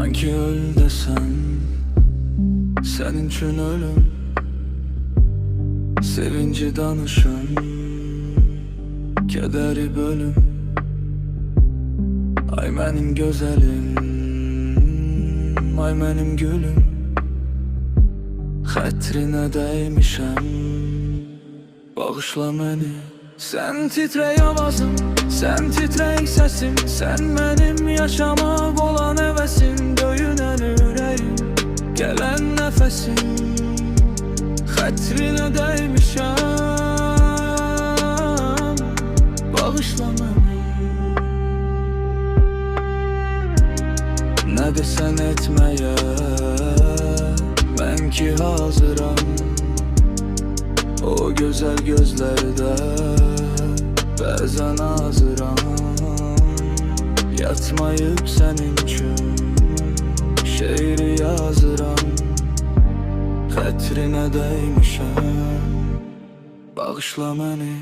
İnan ki öl desem senin için ölüm. Sevinci danışım, kederi bölüm. Ay mənim gözəlim, ay mənim gülüm. Xətrinə dəymişəm, bağışla məni. Sən titrək avazım, sən titrək səsim, sən mənim yaşamaq olan həvəsim, döyünən ürəyim, gələn nəfəsim. Xətrinə dəymişəm, bağışla məni. Nə desən etməyə, mən ki hazıram. O gözəl gözlərdə bəzən hazıram. Yatmayıb sənin üçün şeiri yazıram. Xətrinə dəymişəm, bağışla məni.